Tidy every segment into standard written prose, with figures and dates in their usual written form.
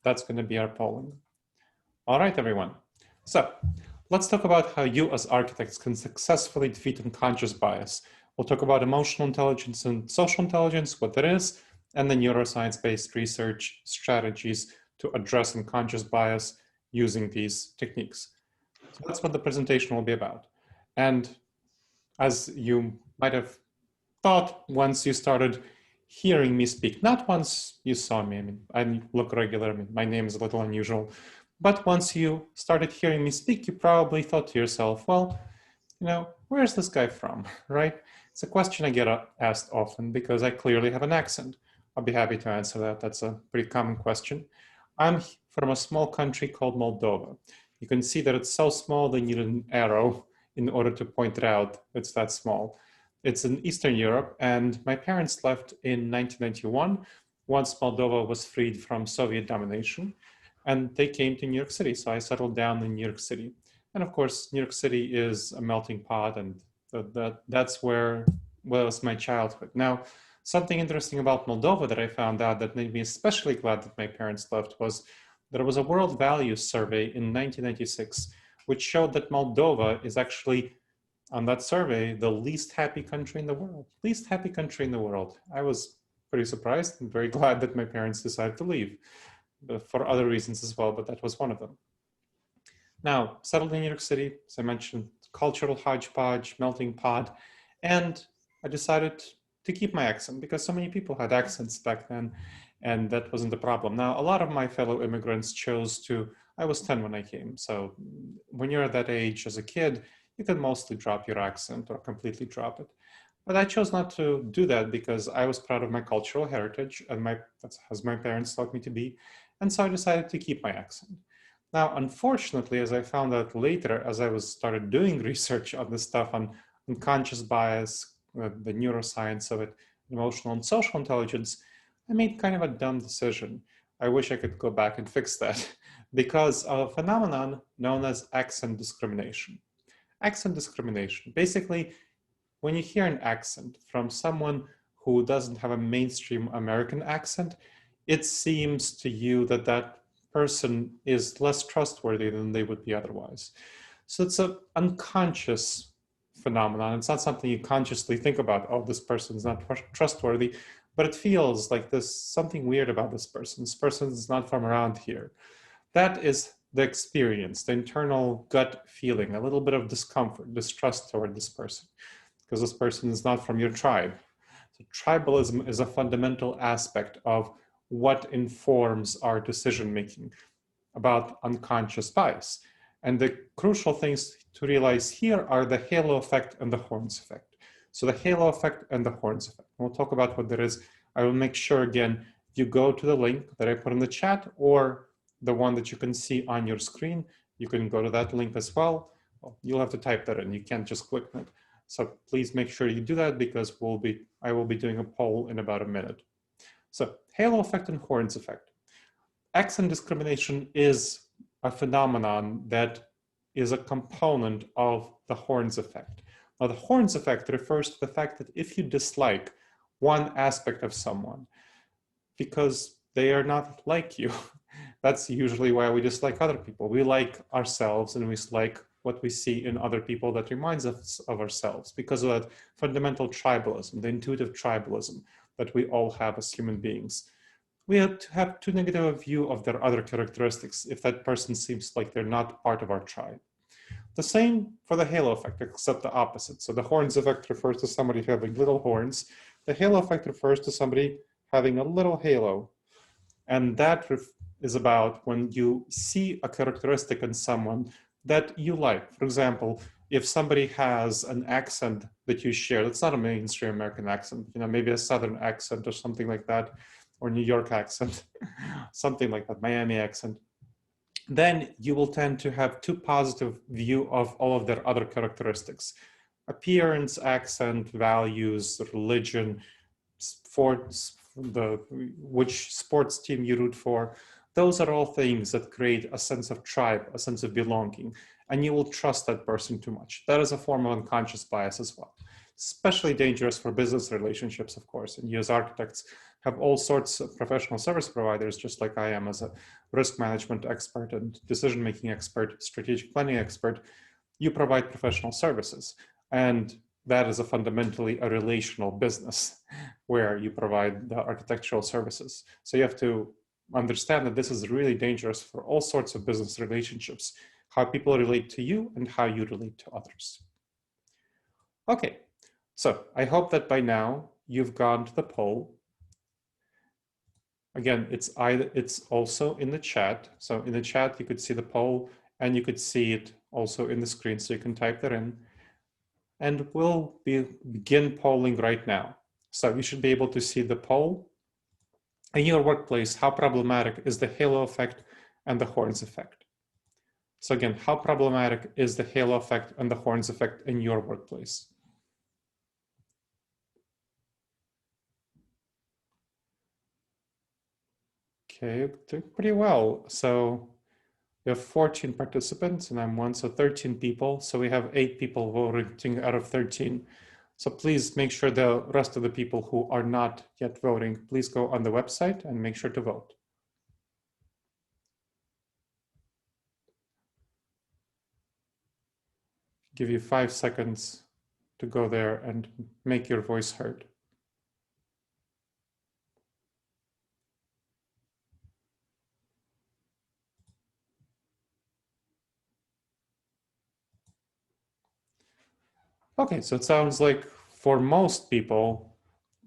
That's going to be our polling. All right, everyone. So let's talk about how you as architects can successfully defeat unconscious bias. We'll talk about emotional intelligence and social intelligence, what that is, and the neuroscience-based research strategies to address unconscious bias using these techniques. So that's what the presentation will be about. And as you might have thought once you started hearing me speak, not once you saw me, I mean, I look regular, I mean, my name is a little unusual, but once you started hearing me speak, you probably thought to yourself, well, you know, where's this guy from, right? It's a question I get asked often because I clearly have an accent. I'll be happy to answer that. That's a pretty common question. I'm from a small country called Moldova. You can see that it's so small they need an arrow in order to point it out. It's that small. It's in Eastern Europe, and my parents left in 1991 once Moldova was freed from Soviet domination, and they came to New York City. So I settled down in New York City. And of course, New York City is a melting pot, and that's where was my childhood. Now, something interesting about Moldova that I found out that made me especially glad that my parents left was there was a World Values Survey in 1996, which showed that Moldova is actually, on that survey, the least happy country in the world. Least happy country in the world. I was pretty surprised and very glad that my parents decided to leave, for other reasons as well, but that was one of them. Now, settled in New York City, as I mentioned, cultural hodgepodge, melting pot, and I decided to keep my accent because so many people had accents back then, and that wasn't the problem. Now, a lot of my fellow immigrants chose to, I was 10 when I came, so when you're at that age as a kid, you can mostly drop your accent or completely drop it. But I chose not to do that because I was proud of my cultural heritage, and that's as my parents taught me to be, and so I decided to keep my accent. Now, unfortunately, as I found out later, as I started doing research on this stuff on unconscious bias, the neuroscience of it, emotional and social intelligence, I made kind of a dumb decision. I wish I could go back and fix that because of a phenomenon known as accent discrimination. Accent discrimination, basically, when you hear an accent from someone who doesn't have a mainstream American accent, it seems to you that that person is less trustworthy than they would be otherwise. So it's an unconscious phenomenon. It's not something you consciously think about, oh, this person's not trustworthy, but it feels like there's something weird about this person. This person is not from around here. That is the experience, the internal gut feeling, a little bit of discomfort, distrust toward this person, because this person is not from your tribe. So tribalism is a fundamental aspect of what informs our decision-making about unconscious bias. And the crucial things to realize here are the halo effect and the horns effect. So the halo effect and the horns effect. We'll talk about what that is. I will make sure, again, you go to the link that I put in the chat or the one that you can see on your screen. You can go to that link as well. You'll have to type that in. You can't just click it. So please make sure you do that because I will be doing a poll in about a minute. So halo effect and horns effect. Accent discrimination is a phenomenon that is a component of the horns effect. Now, the horns effect refers to the fact that if you dislike one aspect of someone because they are not like you, that's usually why we dislike other people. We like ourselves and we like what we see in other people that reminds us of ourselves because of that fundamental tribalism, the intuitive tribalism that we all have as human beings. We have to have too negative a view of their other characteristics if that person seems like they're not part of our tribe. The same for the halo effect, except the opposite. So the horns effect refers to somebody having little horns. The halo effect refers to somebody having a little halo. And that is about when you see a characteristic in someone that you like. For example, if somebody has an accent that you share, that's not a mainstream American accent, you know, maybe a Southern accent or something like that, or New York accent, something like that, Miami accent, then you will tend to have too positive view of all of their other characteristics. Appearance, accent, values, religion, sports, which sports team you root for. Those are all things that create a sense of tribe, a sense of belonging, and you will trust that person too much. That is a form of unconscious bias as well. Especially dangerous for business relationships, of course, and you as architects have all sorts of professional service providers, just like I am as a risk management expert and decision-making expert, strategic planning expert. You provide professional services. And that is fundamentally a relational business where you provide the architectural services. So you have to understand that this is really dangerous for all sorts of business relationships, how people relate to you and how you relate to others. Okay, so I hope that by now you've gone to the poll. Again, it's also in the chat. So in the chat, you could see the poll and you could see it also in the screen, so you can type that in. And we'll begin polling right now. So you should be able to see the poll. In your workplace, how problematic is the halo effect and the horns effect? So again, how problematic is the halo effect and the horns effect in your workplace? Okay, doing pretty well. So we have 14 participants and I'm one, so 13 people. So we have 8 people voting out of 13. So please make sure the rest of the people who are not yet voting, please go on the website and make sure to vote. Give you 5 seconds to go there and make your voice heard. Okay, so it sounds like for most people,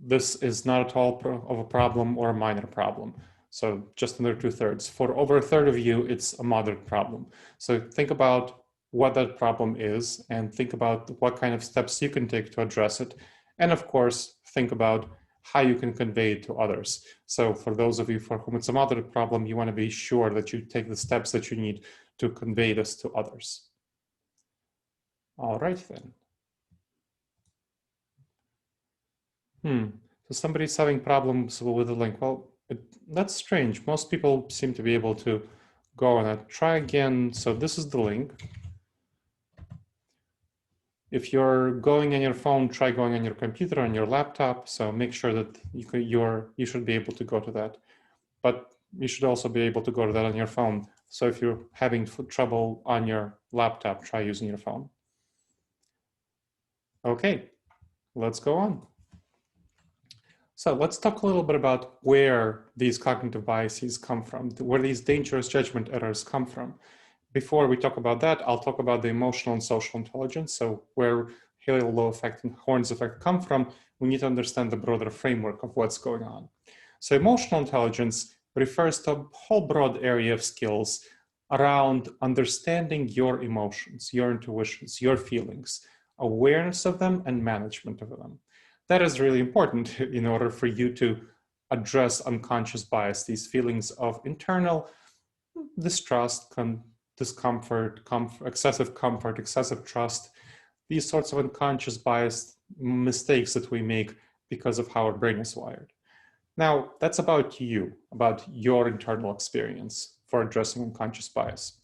this is not at all of a problem or a minor problem. So just under 2/3. For over a third of you, it's a moderate problem. So think about what that problem is and think about what kind of steps you can take to address it. And of course, think about how you can convey it to others. So for those of you for whom it's a moderate problem, you want to be sure that you take the steps that you need to convey this to others. All right then. So somebody's having problems with the link. Well, that's strange. Most people seem to be able to go on it. Try again. So this is the link. If you're going on your phone, try going on your computer, on your laptop. So make sure that you should be able to go to that. But you should also be able to go to that on your phone. So if you're having trouble on your laptop, try using your phone. Okay, let's go on. So let's talk a little bit about where these cognitive biases come from, where these dangerous judgment errors come from. Before we talk about that, I'll talk about the emotional and social intelligence. So where halo effect and horns effect come from, we need to understand the broader framework of what's going on. So emotional intelligence refers to a whole broad area of skills around understanding your emotions, your intuitions, your feelings, awareness of them, and management of them. That is really important in order for you to address unconscious bias, these feelings of internal distrust, discomfort, excessive comfort, excessive trust, these sorts of unconscious bias mistakes that we make because of how our brain is wired. Now, that's about you, about your internal experience for addressing unconscious bias.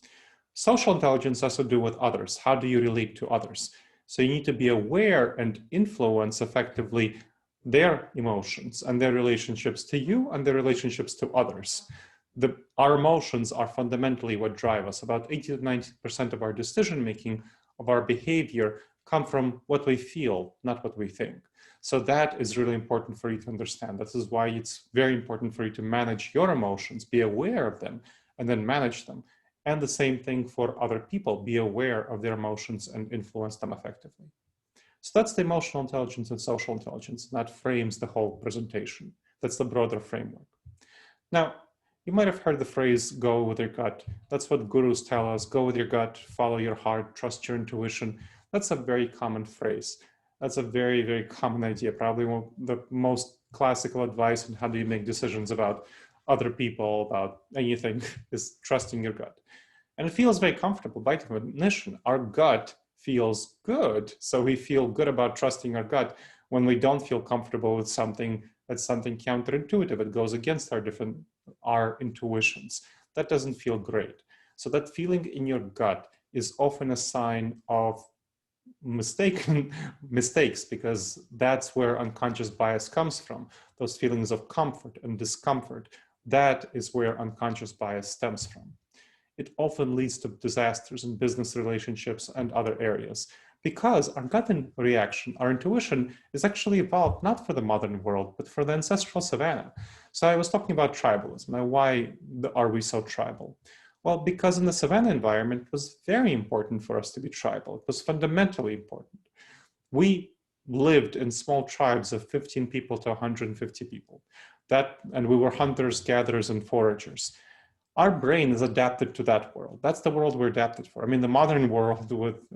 Social intelligence has to do with others. How do you relate to others? So you need to be aware and influence effectively their emotions and their relationships to you and their relationships to others. Our emotions are fundamentally what drive us. About 80 to 90% of our decision-making, of our behavior, come from what we feel, not what we think. So that is really important for you to understand. This is why it's very important for you to manage your emotions, be aware of them, and then manage them. And the same thing for other people, be aware of their emotions and influence them effectively. So that's the emotional intelligence and social intelligence. And that frames the whole presentation. That's the broader framework. Now, you might have heard the phrase, go with your gut. That's what gurus tell us, go with your gut, follow your heart, trust your intuition. That's a very common phrase. That's a very, very common idea, probably the most classical advice on how do you make decisions about other people, about anything, is trusting your gut. And it feels very comfortable by definition. Our gut feels good. So we feel good about trusting our gut when we don't feel comfortable with something that's something counterintuitive. It goes against our intuitions. That doesn't feel great. So that feeling in your gut is often a sign of mistakes, because that's where unconscious bias comes from. Those feelings of comfort and discomfort, that is where unconscious bias stems from. It often leads to disasters in business relationships and other areas, because our gut reaction, our intuition, is actually evolved not for the modern world, but for the ancestral savannah. So I was talking about tribalism. Now, why are we so tribal? Well, because in the savannah environment, it was very important for us to be tribal. It was fundamentally important. We lived in small tribes of 15 people to 150 people. And we were hunters, gatherers, and foragers. Our brain is adapted to that world. That's the world we're adapted for. I mean, the modern world,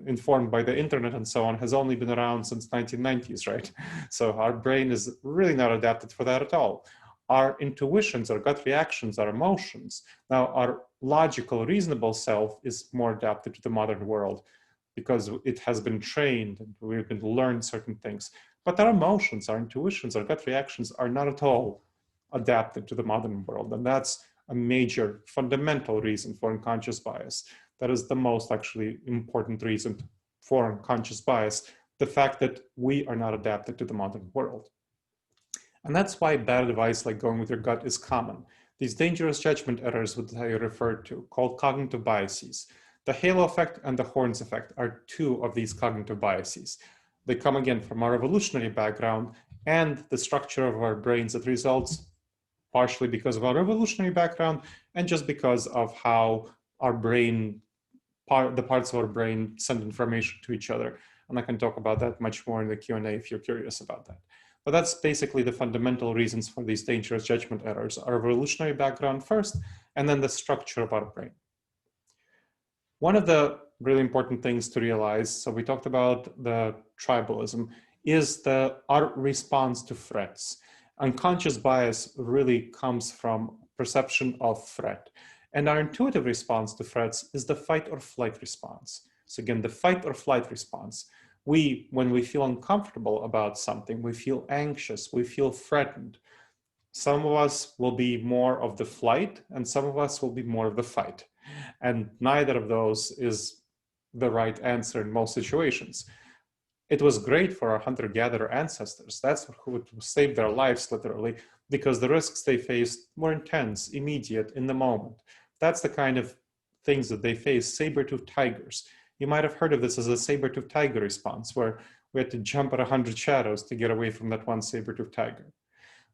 informed by the internet and so on, has only been around since 1990s, right? So our brain is really not adapted for that at all. Our intuitions, our gut reactions, our emotions, now our logical, reasonable self is more adapted to the modern world because it has been trained and we've been learned certain things. But our emotions, our intuitions, our gut reactions are not at all adapted to the modern world. And that's a major fundamental reason for unconscious bias. That is the most actually important reason for unconscious bias, the fact that we are not adapted to the modern world. And that's why bad advice like going with your gut is common. These dangerous judgment errors that I referred to, called cognitive biases. The halo effect and the horns effect are two of these cognitive biases. They come again from our evolutionary background and the structure of our brains that results partially because of our evolutionary background and just because of how our brain, the parts of our brain send information to each other. And I can talk about that much more in the Q&A if you're curious about that. But that's basically the fundamental reasons for these dangerous judgment errors: our evolutionary background first, and then the structure of our brain. One of the really important things to realize, so we talked about the tribalism, is our response to threats. Unconscious bias really comes from perception of threat. And our intuitive response to threats is the fight or flight response. So again, the fight or flight response. When we feel uncomfortable about something, we feel anxious, we feel threatened. Some of us will be more of the flight and some of us will be more of the fight. And neither of those is the right answer in most situations. It was great for our hunter-gatherer ancestors. That's who saved their lives, literally, because the risks they faced were intense, immediate, in the moment. That's the kind of things that they faced. Saber-toothed tigers. You might have heard of this as a saber-toothed tiger response, where we had to jump at 100 shadows to get away from that one saber-toothed tiger.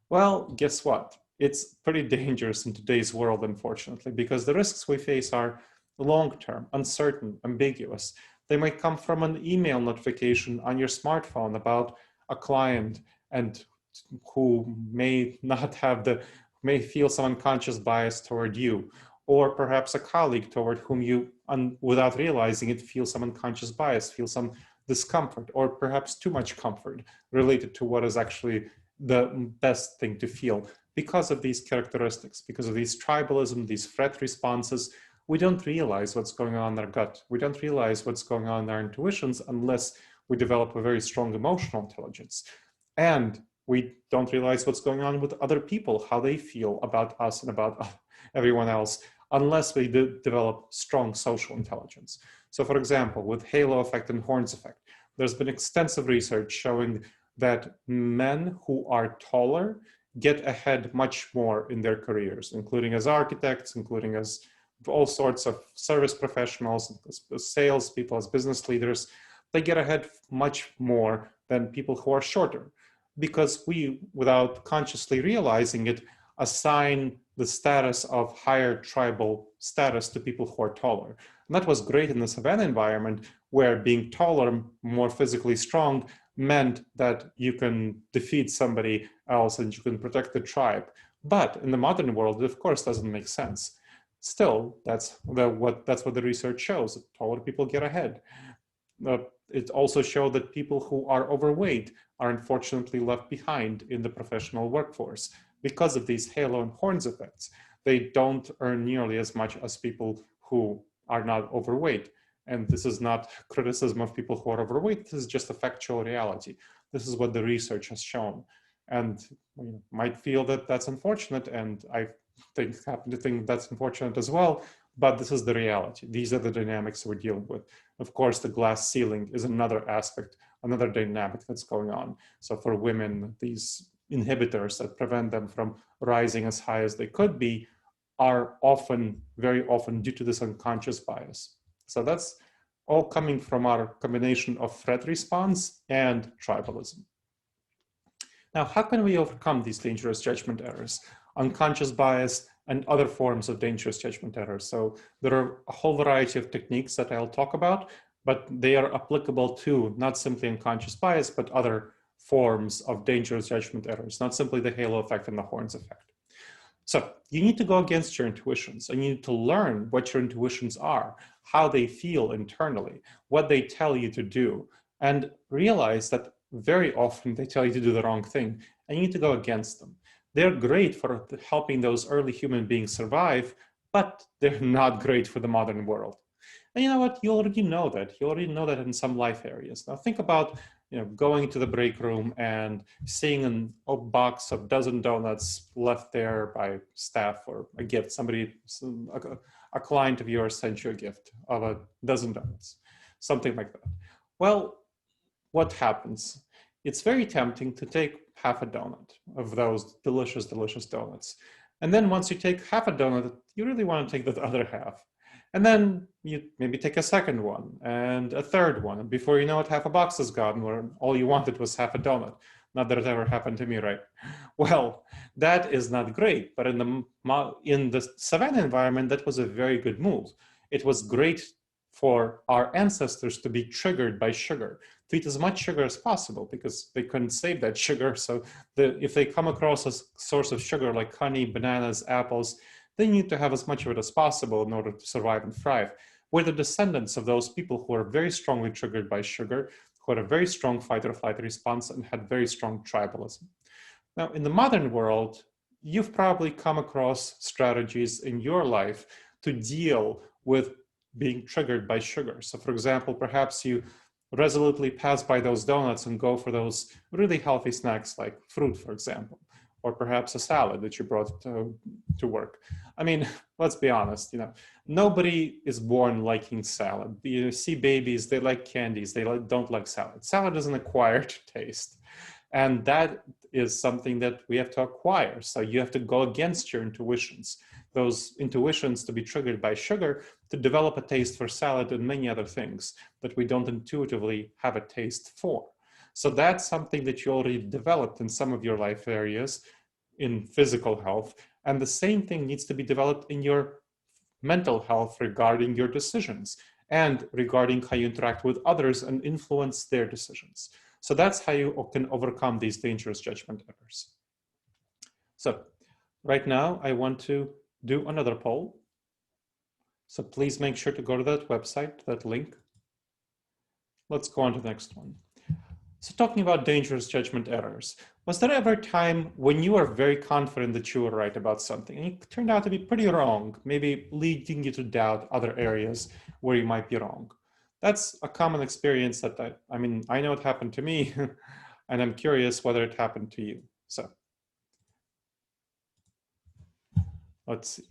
Well, guess what? It's pretty dangerous in today's world, unfortunately, because the risks we face are long-term, uncertain, ambiguous. They might come from an email notification on your smartphone about a client and who may feel some unconscious bias toward you, or perhaps a colleague toward whom you, without realizing it, feel some unconscious bias, feel some discomfort, or perhaps too much comfort related to what is actually the best thing to feel. Because of these characteristics, because of these tribalism, these threat responses, we don't realize what's going on in our gut. We don't realize what's going on in our intuitions unless we develop a very strong emotional intelligence. And we don't realize what's going on with other people, how they feel about us and about everyone else, unless we develop strong social intelligence. So for example, with halo effect and horns effect, there's been extensive research showing that men who are taller get ahead much more in their careers, including as architects, including as all sorts of service professionals, as salespeople, as business leaders. They get ahead much more than people who are shorter, because we, without consciously realizing it, assign the status of higher tribal status to people who are taller. And that was great in the savannah environment, where being taller, more physically strong, meant that you can defeat somebody else and you can protect the tribe. But in the modern world, it of course doesn't make sense. Still, that's what the research shows. Taller people get ahead. It also showed that people who are overweight are unfortunately left behind in the professional workforce because of these halo and horns effects. They don't earn nearly as much as people who are not overweight. And this is not criticism of people who are overweight. This is just a factual reality. This is what the research has shown. And you might feel that that's unfortunate, and I happen to think that's unfortunate as well, but this is the reality. These are the dynamics we're dealing with. Of course, the glass ceiling is another aspect, another dynamic that's going on. So for women, these inhibitors that prevent them from rising as high as they could be are often, very often, due to this unconscious bias. So that's all coming from our combination of threat response and tribalism. Now, how can we overcome these dangerous judgment errors, unconscious bias, and other forms of dangerous judgment errors? So there are a whole variety of techniques that I'll talk about, but they are applicable to not simply unconscious bias, but other forms of dangerous judgment errors, not simply the halo effect and the horns effect. So you need to go against your intuitions, and you need to learn what your intuitions are, how they feel internally, what they tell you to do, and realize that very often they tell you to do the wrong thing, and you need to go against them. They're great for helping those early human beings survive, but they're not great for the modern world. And you know what? You already know that. You already know that in some life areas. Now think about going to the break room and seeing a box of dozen donuts left there by staff or a gift. Somebody, a client of yours sent you a gift of a dozen donuts, something like that. Well, what happens? It's very tempting to take half a donut of those delicious, delicious donuts. And then once you take half a donut, you really want to take the other half. And then you maybe take a second one and a third one. And before you know it, half a box is gone, where all you wanted was half a donut. Not that it ever happened to me, right? Well, that is not great. But in the savanna environment, that was a very good move. It was great for our ancestors to be triggered by sugar, to eat as much sugar as possible, because they couldn't save that sugar. So if they come across a source of sugar like honey, bananas, apples, they need to have as much of it as possible in order to survive and thrive. We're the descendants of those people who are very strongly triggered by sugar, who had a very strong fight or flight response and had very strong tribalism. Now, in the modern world, you've probably come across strategies in your life to deal with being triggered by sugar. So for example, perhaps you resolutely pass by those donuts and go for those really healthy snacks like fruit, for example, or perhaps a salad that you brought to work. I mean, let's be honest, nobody is born liking salad. You see babies, they like candies, they don't like salad. Salad is an acquired taste. And that is something that we have to acquire. So you have to go against your intuitions, those intuitions to be triggered by sugar, to develop a taste for salad and many other things that we don't intuitively have a taste for. So that's something that you already developed in some of your life areas in physical health. And the same thing needs to be developed in your mental health regarding your decisions and regarding how you interact with others and influence their decisions. So that's how you can overcome these dangerous judgment errors. So right now I want to do another poll. So please make sure to go to that website, that link. Let's go on to the next one. So talking about dangerous judgment errors, was there ever a time when you were very confident that you were right about something and it turned out to be pretty wrong, maybe leading you to doubt other areas where you might be wrong? That's a common experience that I know it happened to me and I'm curious whether it happened to you. So let's see.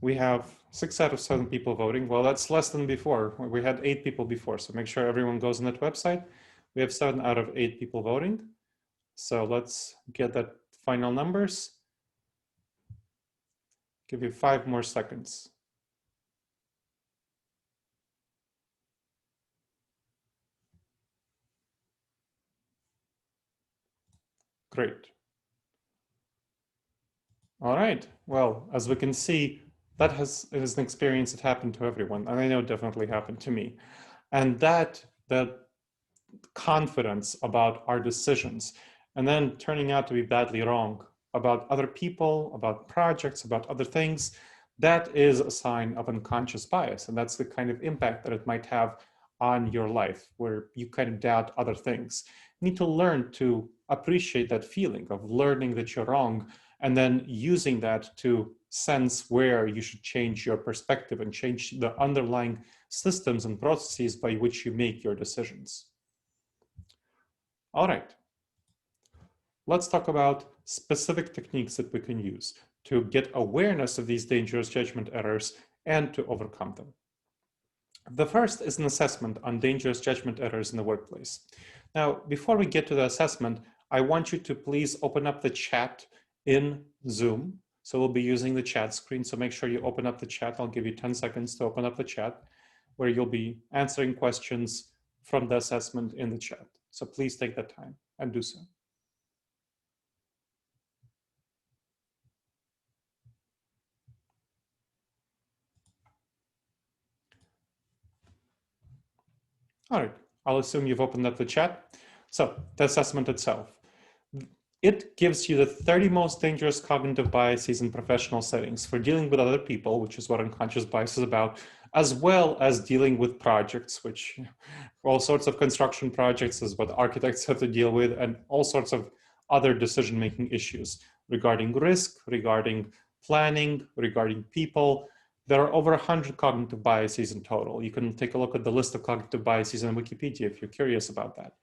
We have 6 out of 7 people voting. Well, that's less than before. We had 8 people before, so make sure everyone goes on that website. We have 7 out of 8 people voting. So let's get that final numbers. Give you 5 more seconds. Great. All right. Well, as we can see, that is an experience that happened to everyone. And I know it definitely happened to me. And that confidence about our decisions and then turning out to be badly wrong about other people, about projects, about other things, that is a sign of unconscious bias. And that's the kind of impact that it might have on your life, where you kind of doubt other things. You need to learn to appreciate that feeling of learning that you're wrong and then using that to sense where you should change your perspective and change the underlying systems and processes by which you make your decisions. All right. Let's talk about specific techniques that we can use to get awareness of these dangerous judgment errors and to overcome them. The first is an assessment on dangerous judgment errors in the workplace. Now, before we get to the assessment, I want you to please open up the chat in Zoom. So we'll be using the chat screen. So make sure you open up the chat. I'll give you 10 seconds to open up the chat, where you'll be answering questions from the assessment in the chat. So please take that time and do so. All right, I'll assume you've opened up the chat. So the assessment itself. It gives you the 30 most dangerous cognitive biases in professional settings for dealing with other people, which is what unconscious bias is about, as well as dealing with projects, which all sorts of construction projects is what architects have to deal with, and all sorts of other decision-making issues regarding risk, regarding planning, regarding people. There are over 100 cognitive biases in total. You can take a look at the list of cognitive biases on Wikipedia if you're curious about that.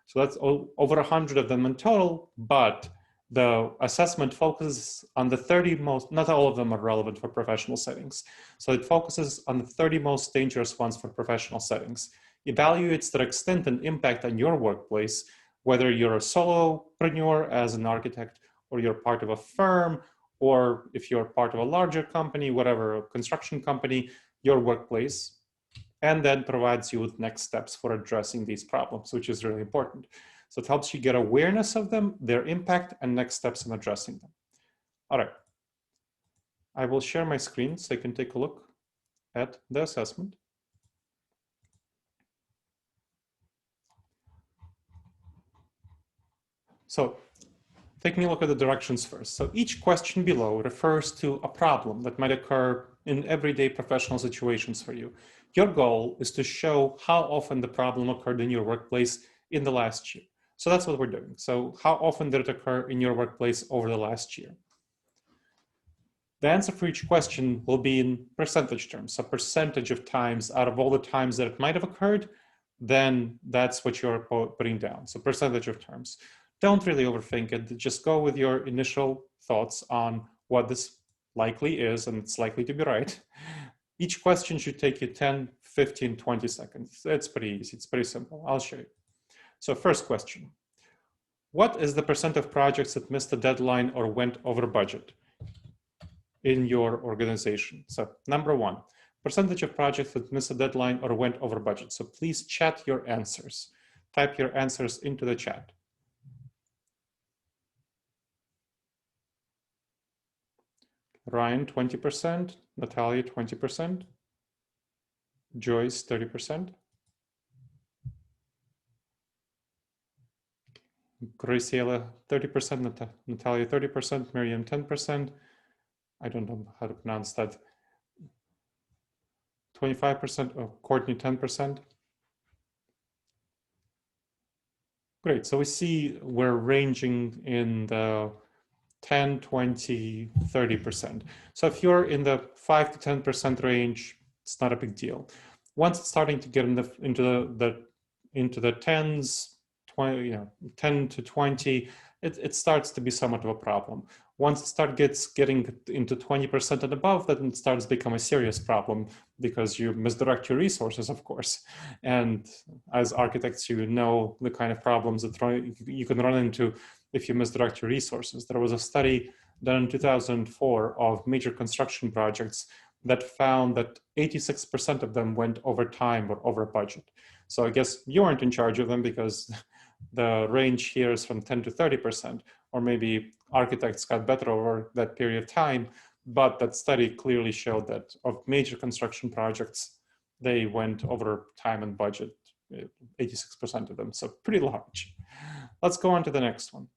So that's over 100 of them in total, but the assessment focuses on the 30 most, not all of them are relevant for professional settings. So it focuses on the 30 most dangerous ones for professional settings, evaluates their extent and impact on your workplace, whether you're a solopreneur as an architect, or you're part of a firm, or if you're part of a larger company, whatever, a construction company, your workplace, and then provides you with next steps for addressing these problems, which is really important. So it helps you get awareness of them, their impact, and next steps in addressing them. All right. I will share my screen so you can take a look at the assessment. So taking a look at the directions first. So each question below refers to a problem that might occur in everyday professional situations for you. Your goal is to show how often the problem occurred in your workplace in the last year. So that's what we're doing. So how often did it occur in your workplace over the last year? The answer for each question will be in percentage terms. So percentage of times out of all the times that it might have occurred, then that's what you're putting down. So percentage of terms. Don't really overthink it. Just go with your initial thoughts on what this likely is, and it's likely to be right. Each question should take you 10, 15, 20 seconds. It's pretty easy. It's pretty simple. I'll show you. So first question. What is the percent of projects that missed the deadline or went over budget in your organization? So number one, percentage of projects that missed a deadline or went over budget. So please chat your answers. Type your answers into the chat. Ryan, 20%, Natalia, 20%, Joyce, 30%, Graciela, 30%, Natalia, 30%, Miriam, 10%. I don't know how to pronounce that. 25%, oh, Courtney, 10%. Great, so we see we're ranging in the 10, 20, 30%. So if you're in the 5 to 10% range, it's not a big deal. Once it's starting to get into the tens, 20, 10 to 20, it starts to be somewhat of a problem. Once it starts getting into 20% and above, then it starts to become a serious problem because you misdirect your resources, of course. And as architects, you know the kind of problems that you can run into if you misdirect your resources. There was a study done in 2004 of major construction projects that found that 86% of them went over time or over budget. So I guess you weren't in charge of them because the range here is from 10 to 30%, or maybe architects got better over that period of time, but that study clearly showed that of major construction projects, they went over time and budget, 86% of them, so pretty large. Let's go on to the next one.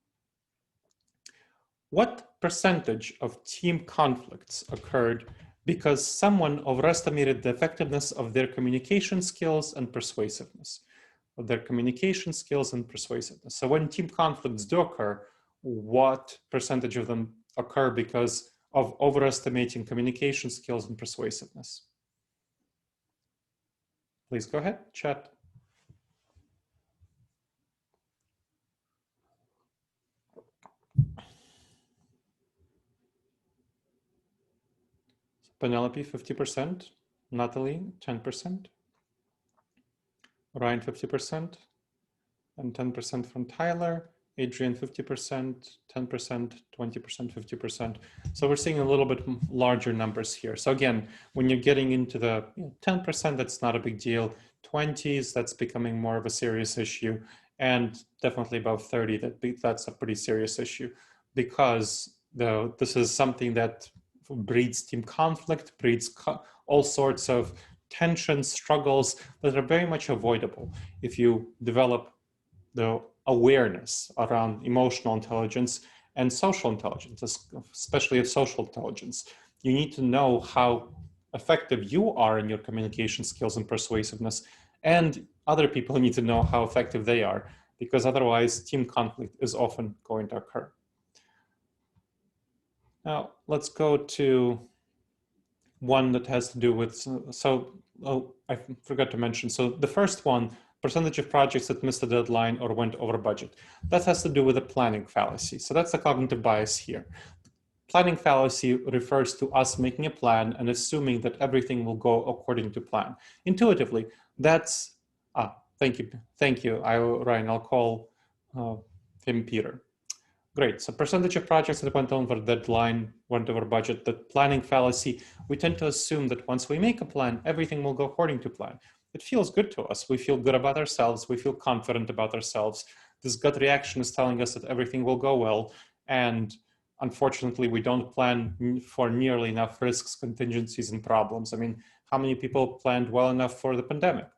What percentage of team conflicts occurred because someone overestimated the effectiveness of their communication skills and persuasiveness? So when team conflicts do occur, what percentage of them occur because of overestimating communication skills and persuasiveness? Please go ahead, chat. Penelope, 50%. Natalie, 10%. Ryan, 50%. And 10% from Tyler. Adrian, 50%, 10%, 20%, 50%. So we're seeing a little bit larger numbers here. So again, when you're getting into the 10%, that's not a big deal. 20s, that's becoming more of a serious issue. And definitely above 30, that's a pretty serious issue, because this is something that breeds team conflict, breeds all sorts of tensions, struggles that are very much avoidable if you develop the awareness around emotional intelligence and social intelligence, especially of social intelligence. You need to know how effective you are in your communication skills and persuasiveness, and other people need to know how effective they are, because otherwise team conflict is often going to occur. Now, let's go to one that has to do with, I forgot to mention, so the first one, percentage of projects that missed the deadline or went over budget. That has to do with the planning fallacy. So that's the cognitive bias here. Planning fallacy refers to us making a plan and assuming that everything will go according to plan. Intuitively, that's, thank you, Ryan, I'll call him Peter. Great, so percentage of projects that went over deadline, went over budget, the planning fallacy, we tend to assume that once we make a plan, everything will go according to plan. It feels good to us. We feel good about ourselves. We feel confident about ourselves. This gut reaction is telling us that everything will go well. And unfortunately, we don't plan for nearly enough risks, contingencies, and problems. I mean, how many people planned well enough for the pandemic?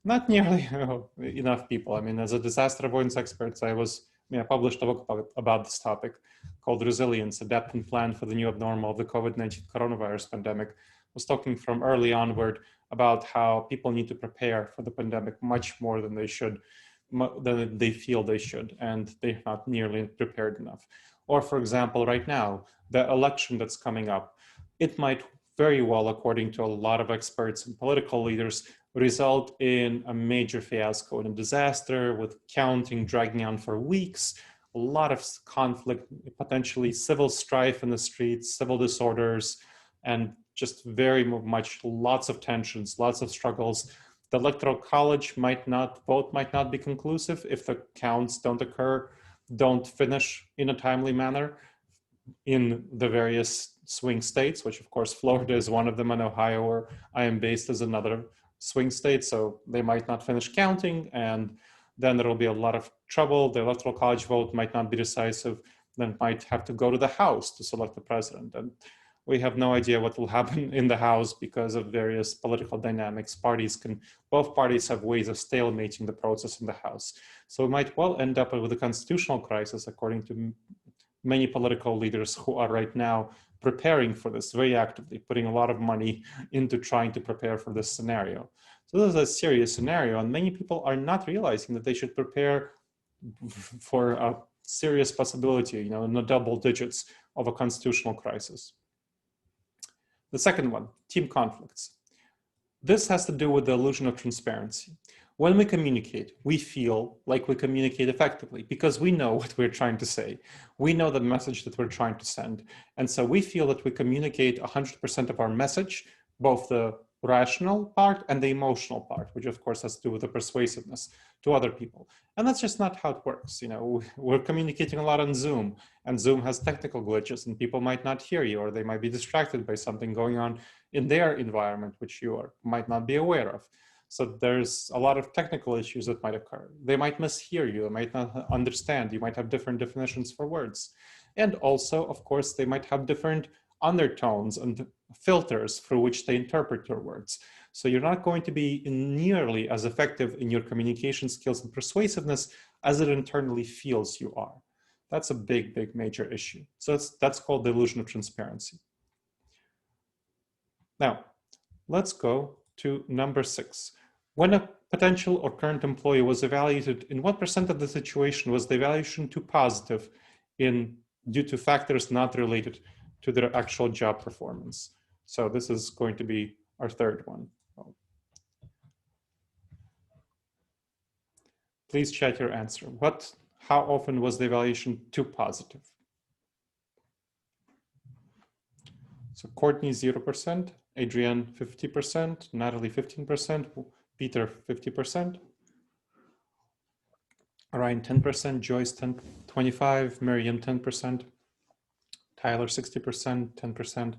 Not nearly enough people. I mean, as a disaster avoidance expert, I published a book about this topic called Resilience, Adapt and Plan for the New Abnormal of the COVID-19 coronavirus pandemic. I was talking from early onward about how people need to prepare for the pandemic much more than they should, than they feel they should, and they're not nearly prepared enough. Or for example, right now, the election that's coming up, it might very well, according to a lot of experts and political leaders, result in a major fiasco and a disaster, with counting dragging on for weeks, a lot of conflict, potentially civil strife in the streets, civil disorders, and just very much lots of tensions, lots of struggles. The electoral college vote might not be conclusive if the counts don't finish in a timely manner in the various swing states, which of course Florida is one of them, and Ohio, where I am based, is another swing state. So they might not finish counting, and then there will be a lot of trouble. The electoral college vote might not be decisive, then might have to go to the House to select the president. And we have no idea what will happen in the House because of various political dynamics. Both parties have ways of stalemating the process in the House. So we might well end up with a constitutional crisis, according to many political leaders who are right now preparing for this very actively, putting a lot of money into trying to prepare for this scenario. So this is a serious scenario, and many people are not realizing that they should prepare for a serious possibility, in the double digits of a constitutional crisis. The second one, team conflicts. This has to do with the illusion of transparency. When we communicate, we feel like we communicate effectively because we know what we're trying to say. We know the message that we're trying to send. And so we feel that we communicate 100% of our message, both the rational part and the emotional part, which of course has to do with the persuasiveness to other people. And that's just not how it works. We're communicating a lot on Zoom, and Zoom has technical glitches, and people might not hear you, or they might be distracted by something going on in their environment, which you might not be aware of. So there's a lot of technical issues that might occur. They might mishear you, they might not understand. You might have different definitions for words. And also, of course, they might have different undertones and filters through which they interpret your words. So you're not going to be nearly as effective in your communication skills and persuasiveness as it internally feels you are. That's a big, big major issue. So that's called the illusion of transparency. Now, let's go to number 6. When a potential or current employee was evaluated, in what % of the situation was the evaluation too positive due to factors not related to their actual job performance? So this is going to be our third one. Please chat your answer. How often was the evaluation too positive? So Courtney 0%, Adrienne 50%, Natalie 15%, Peter 50%, Ryan 10%, Joyce 25%, Miriam 10%, Tyler 60%, 10%.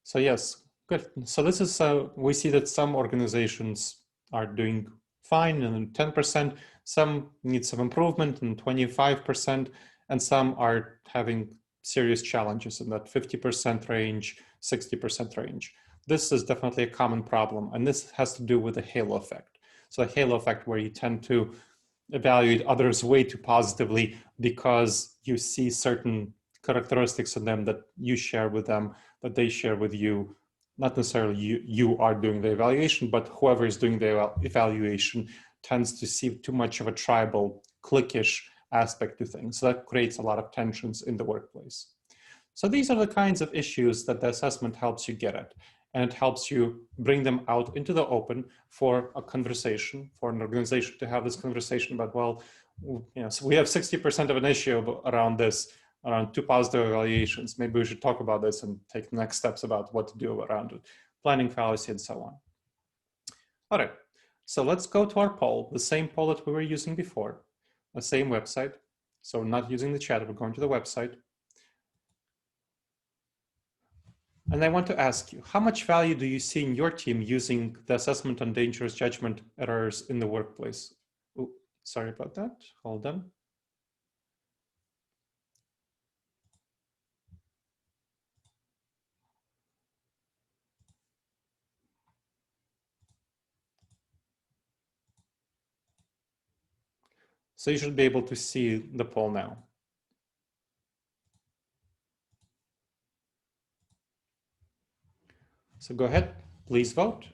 So yes, good. So this is, we see that some organizations are doing fine and 10%, some need some improvement and 25%, and some are having serious challenges in that 50% range, 60% range. This is definitely a common problem, and this has to do with the halo effect. So a halo effect where you tend to evaluate others way too positively because you see certain characteristics in them that you share with them, that they share with you. Not necessarily you are doing the evaluation, but whoever is doing the evaluation tends to see too much of a tribal, cliquish aspect to things. So that creates a lot of tensions in the workplace. So these are the kinds of issues that the assessment helps you get at, and it helps you bring them out into the open for a conversation, for an organization to have this conversation about, well, so we have 60% of an issue around this, around 2 positive evaluations. Maybe we should talk about this and take the next steps about what to do around it, planning fallacy and so on. All right, so let's go to our poll, the same poll that we were using before, the same website. So we're not using the chat, we're going to the website. And I want to ask you, how much value do you see in your team using the assessment on dangerous judgment errors in the workplace? Oh, sorry about that, hold on. So you should be able to see the poll now. So go ahead, please vote.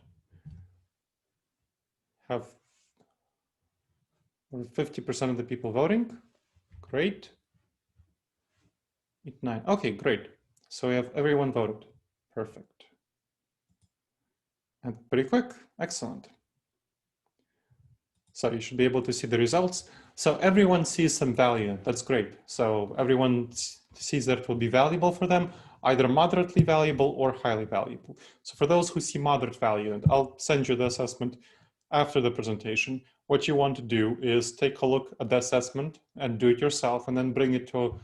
Have 50% of the people voting. Great. 8, 9. Okay, great. So we have everyone voted. Perfect. And pretty quick. Excellent. So you should be able to see the results. So everyone sees some value. That's great. So everyone sees that it will be valuable for them, either moderately valuable or highly valuable. So for those who see moderate value, and I'll send you the assessment after the presentation, what you want to do is take a look at the assessment and do it yourself, and then bring it to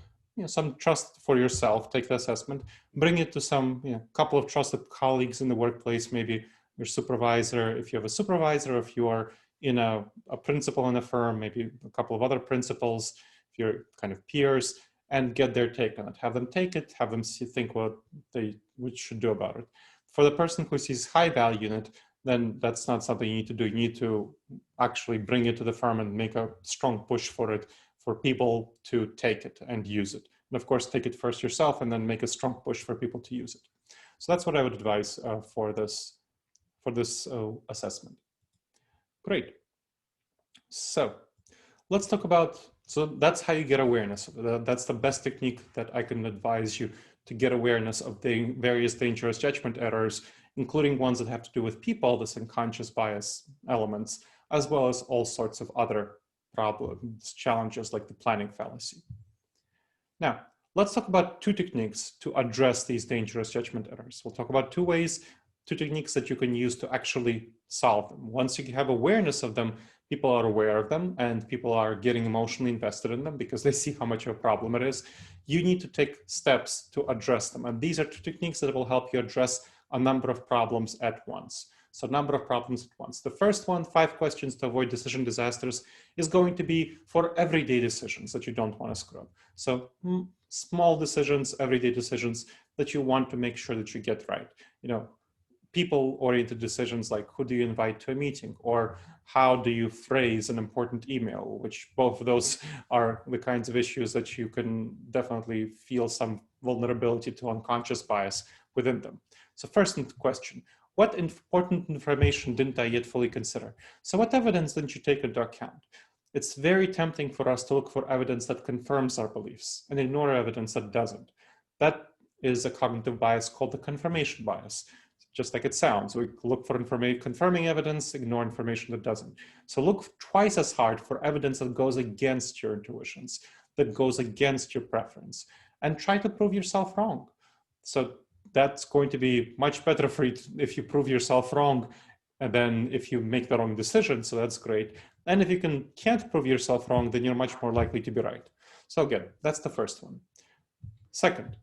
some trust for yourself. Take the assessment, bring it to some couple of trusted colleagues in the workplace, maybe your supervisor, if you have a supervisor, if you are in a principal in a firm, maybe a couple of other principals, if you're kind of peers, and get their take on it. Have them take it, have them think what they should do about it. For the person who sees high value in it, then that's not something you need to do. You need to actually bring it to the firm and make a strong push for it, for people to take it and use it. And of course, take it first yourself and then make a strong push for people to use it. So that's what I would advise for this assessment. Great. So let's talk about, so that's how you get awareness. That's the best technique that I can advise you to get awareness of the various dangerous judgment errors, including ones that have to do with people, this unconscious bias elements, as well as all sorts of other problems, challenges like the planning fallacy. Now, let's talk about 2 techniques to address these dangerous judgment errors. We'll talk about 2 ways, 2 techniques that you can use to actually solve them. Once you have awareness of them, people are aware of them and people are getting emotionally invested in them because they see how much of a problem it is. You need to take steps to address them. And these are 2 techniques that will help you address a number of problems at once. So a number of problems at once. The first one, 5 questions to avoid decision disasters, is going to be for everyday decisions that you don't want to screw up. So small decisions, everyday decisions that you want to make sure that you get right. People-oriented decisions like who do you invite to a meeting, or how do you phrase an important email, which both of those are the kinds of issues that you can definitely feel some vulnerability to unconscious bias within them. So first question, what important information didn't I yet fully consider? So what evidence didn't you take into account? It's very tempting for us to look for evidence that confirms our beliefs and ignore evidence that doesn't. That is a cognitive bias called the confirmation bias. Just like it sounds, we look for confirming evidence, ignore information that doesn't. So look twice as hard for evidence that goes against your intuitions, that goes against your preference, and try to prove yourself wrong. So that's going to be much better for you if you prove yourself wrong and then if you make the wrong decision. So that's great. And if you can't prove yourself wrong, then you're much more likely to be right. So again, that's the first one. Second,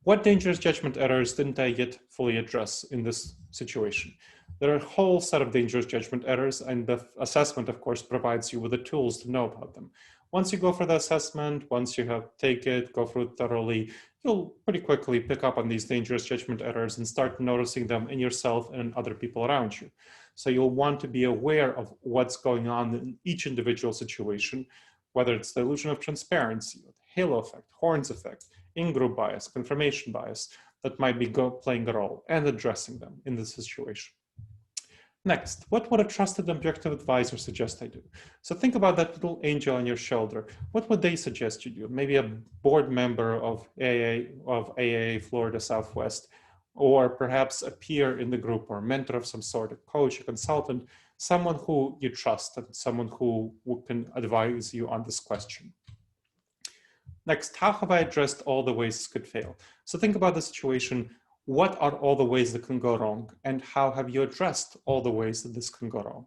what dangerous judgment errors didn't I yet fully address in this situation? There are a whole set of dangerous judgment errors, and the assessment, of course, provides you with the tools to know about them. Once you go for the assessment, once you have take it, go through it thoroughly, you'll pretty quickly pick up on these dangerous judgment errors and start noticing them in yourself and in other people around you. So you'll want to be aware of what's going on in each individual situation, whether it's the illusion of transparency, halo effect, horns effect, in-group bias, confirmation bias, that might be playing a role, and addressing them in the situation. Next, what would a trusted objective advisor suggest I do? So think about that little angel on your shoulder. What would they suggest you do? Maybe a board member of AIA Florida Southwest, or perhaps a peer in the group or a mentor of some sort, a coach, a consultant, someone who you trust and someone who can advise you on this question. Next, how have I addressed all the ways this could fail? So think about the situation. What are all the ways that can go wrong? And how have you addressed all the ways that this can go wrong?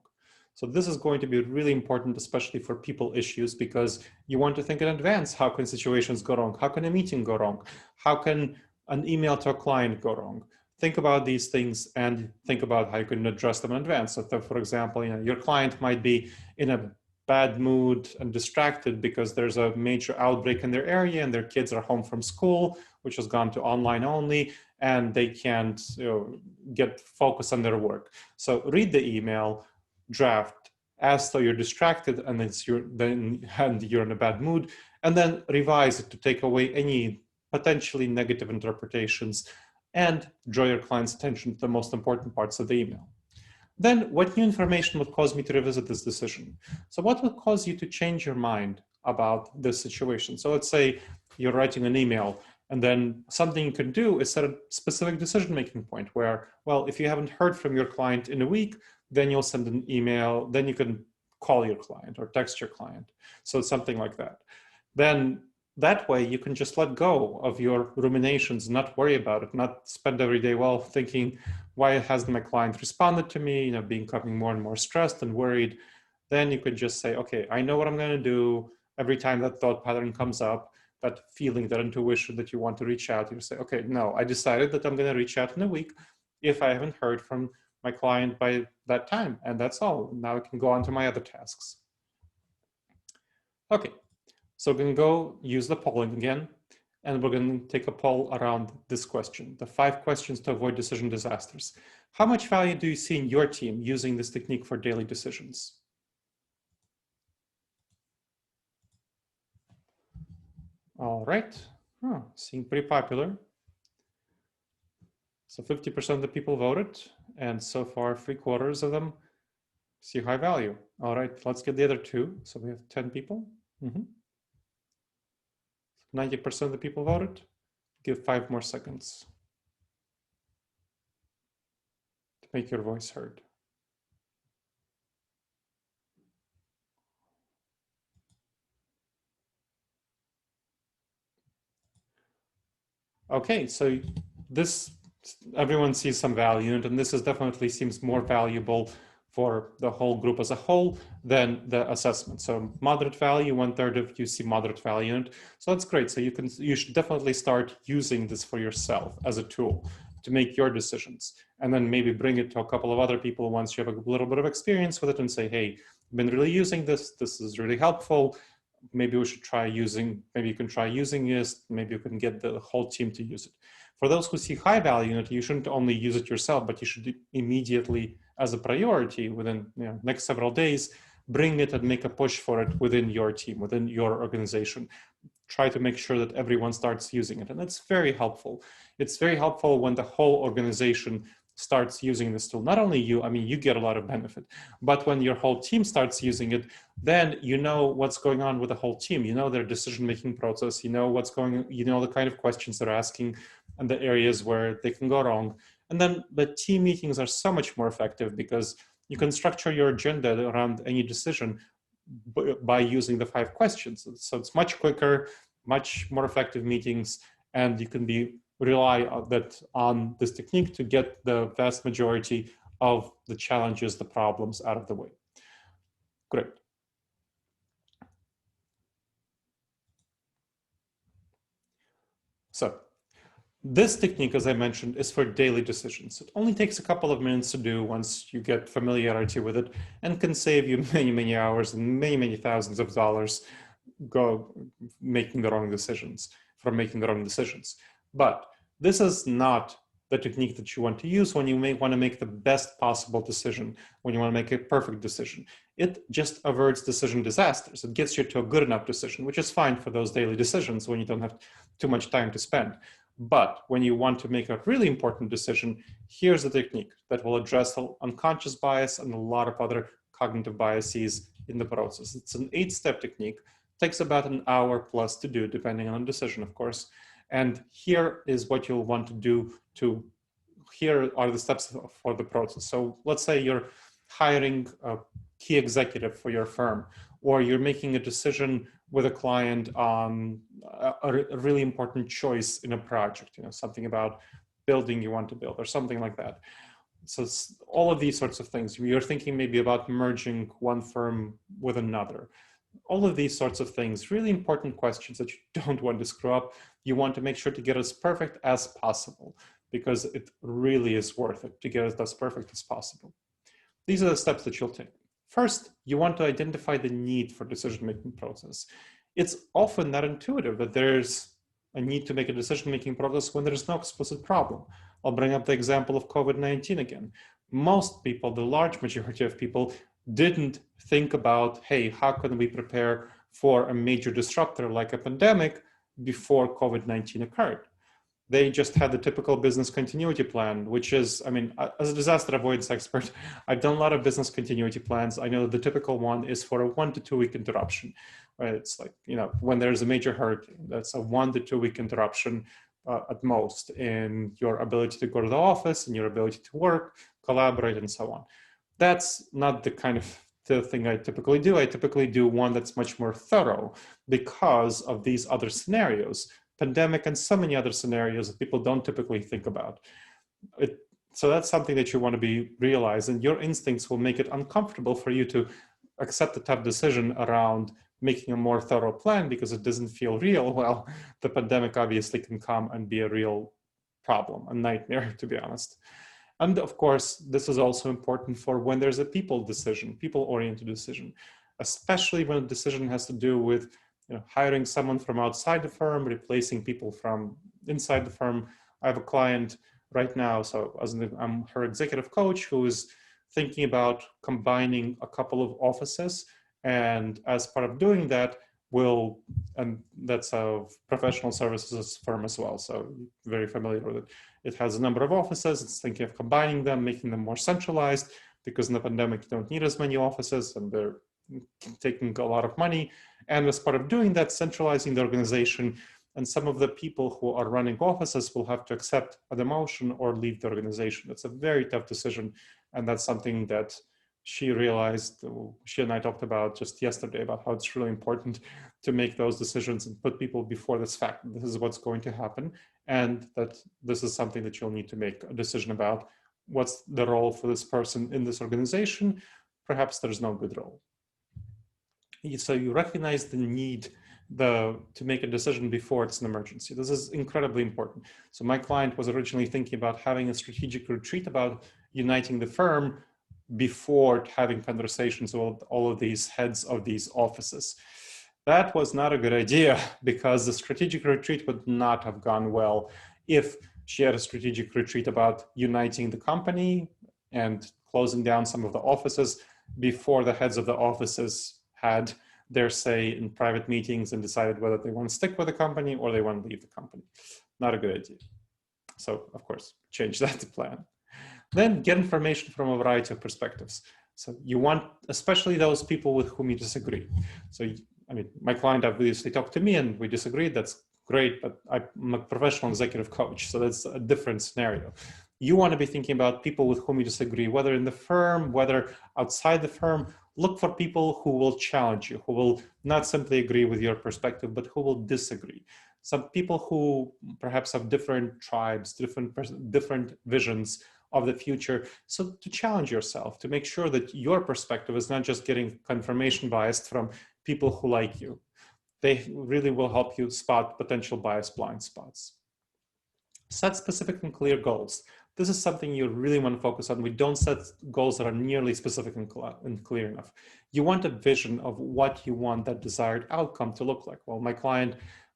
So this is going to be really important, especially for people issues, because you want to think in advance. How can situations go wrong? How can a meeting go wrong? How can an email to a client go wrong? Think about these things and think about how you can address them in advance. So for example, your client might be in a bad mood and distracted because there's a major outbreak in their area and their kids are home from school, which has gone to online only, and they can't get focused on their work. So read the email, draft as though you're distracted and you're in a bad mood, and then revise it to take away any potentially negative interpretations and draw your client's attention to the most important parts of the email. Then what new information would cause me to revisit this decision? So what would cause you to change your mind about this situation? So let's say you're writing an email, and then something you can do is set a specific decision-making point where, well, if you haven't heard from your client in a week, then you'll send an email, then you can call your client or text your client. So something like that. Then that way you can just let go of your ruminations, not worry about it, not spend every day thinking, why hasn't my client responded to me, becoming more and more stressed and worried. Then you could just say, okay, I know what I'm going to do. Every time that thought pattern comes up, that feeling, that intuition that you want to reach out, you say, okay, no, I decided that I'm going to reach out in a week if I haven't heard from my client by that time. And that's all. Now I can go on to my other tasks. Okay, so we're going to go use the polling again. And we're going to take a poll around this question, the 5 questions to avoid decision disasters. How much value do you see in your team using this technique for daily decisions? All right, seemed pretty popular. So 50% of the people voted, and so far 3/4 of them see high value. All right, let's get the other 2. So we have 10 people. 90% of the people voted. Give 5 more seconds to make your voice heard. Okay, so this, everyone sees some value in it, and this definitely seems more valuable for the whole group as a whole than the assessment. So moderate value, 1/3 of you see moderate value in it. So that's great. So you should definitely start using this for yourself as a tool to make your decisions, and then maybe bring it to a couple of other people once you have a little bit of experience with it and say, hey, I've been really using this. This is really helpful. Maybe we should try using, maybe you can try using this. Maybe you can get the whole team to use it. For those who see high value in it, you shouldn't only use it yourself, but you should immediately, as a priority within next several days, bring it and make a push for it within your team, within your organization. Try to make sure that everyone starts using it. And that's very helpful. It's very helpful when the whole organization starts using this tool. Not only you, I mean, you get a lot of benefit, but when your whole team starts using it, then you know what's going on with the whole team. You know their decision-making process, you know what's going, you know the kind of questions they're asking and the areas where they can go wrong. And then the team meetings are so much more effective because you can structure your agenda around any decision by using the 5 questions. So it's much quicker, much more effective meetings, and you can be rely on this technique to get the vast majority of the challenges, the problems out of the way. Great. So this technique, as I mentioned, is for daily decisions. It only takes a couple of minutes to do once you get familiarity with it, and can save you many, many hours and many, many thousands of dollars from making the wrong decisions. But this is not the technique that you want to use when you want to make the best possible decision, when you want to make a perfect decision. It just averts decision disasters. It gets you to a good enough decision, which is fine for those daily decisions when you don't have too much time to spend. But when you want to make a really important decision, here's a technique that will address unconscious bias and a lot of other cognitive biases in the process. It's an 8-step technique. It takes about an hour plus to do, depending on the decision, of course. And here is what you'll want to do here are the steps for the process. So let's say you're hiring a key executive for your firm, or you're making a decision with a client on a really important choice in a project, something about building you want to build or something like that. So it's all of these sorts of things. You're thinking maybe about merging one firm with another. All of these sorts of things, really important questions that you don't want to screw up. You want to make sure to get as perfect as possible, because it really is worth it to get it as perfect as possible. These are the steps that you'll take. First, you want to identify the need for decision-making process. It's often not intuitive that there's a need to make a decision-making process when there's no explicit problem. I'll bring up the example of COVID-19 again. Most people, the large majority of people, didn't think about, hey, how can we prepare for a major disruptor like a pandemic before COVID-19 occurred? They just had the typical business continuity plan, which is, I mean, as a disaster avoidance expert, I've done a lot of business continuity plans. I know the typical one is for a 1 to 2 week interruption, right? It's like, when there's a major hurricane, that's a 1 to 2 week interruption at most in your ability to go to the office and your ability to work, collaborate, and so on. That's not the kind of the thing I typically do. I typically do one that's much more thorough because of these other scenarios, pandemic and so many other scenarios that people don't typically think about. So that's something that you want to realize, and your instincts will make it uncomfortable for you to accept a tough decision around making a more thorough plan because it doesn't feel real. Well, the pandemic obviously can come and be a real problem, a nightmare, to be honest. And of course, this is also important for when there's a people-oriented decision, especially when a decision has to do with hiring someone from outside the firm, replacing people from inside the firm. I have a client right now, so I'm her executive coach, who is thinking about combining a couple of offices. And as part of doing that, and that's a professional services firm as well, so very familiar with it. It has a number of offices. It's thinking of combining them, making them more centralized, because in the pandemic, you don't need as many offices and they're taking a lot of money. And as part of doing that, centralizing the organization, and some of the people who are running offices will have to accept a demotion or leave the organization. That's a very tough decision. And that's something that she realized, she and I talked about just yesterday, about how it's really important to make those decisions and put people before this fact. This is what's going to happen. And that this is something that you'll need to make a decision about. What's the role for this person in this organization? Perhaps there's no good role. So you recognize the need to make a decision before it's an emergency. This is incredibly important. So my client was originally thinking about having a strategic retreat about uniting the firm before having conversations with all of these heads of these offices. That was not a good idea, because the strategic retreat would not have gone well if she had a strategic retreat about uniting the company and closing down some of the offices before the heads of the offices had their say in private meetings and decided whether they want to stick with the company or they want to leave the company. Not a good idea. So of course, change that plan. Then get information from a variety of perspectives. So you want, especially those people with whom you disagree. So, I mean, my client obviously talked to me and we disagreed. That's great, but I'm a professional executive coach, so that's a different scenario. You want to be thinking about people with whom you disagree, whether in the firm, whether outside the firm. Look for people who will challenge you, who will not simply agree with your perspective, but who will disagree. some people who perhaps have different tribes, different visions of the future. So to challenge yourself, to make sure that your perspective is not just getting confirmation biased from people who like you. They really will help you spot potential bias blind spots. Set specific and clear goals. This is something you really want to focus on. We don't set goals that are nearly specific and clear enough. You want a vision of what you want that desired outcome to look like. Well, my client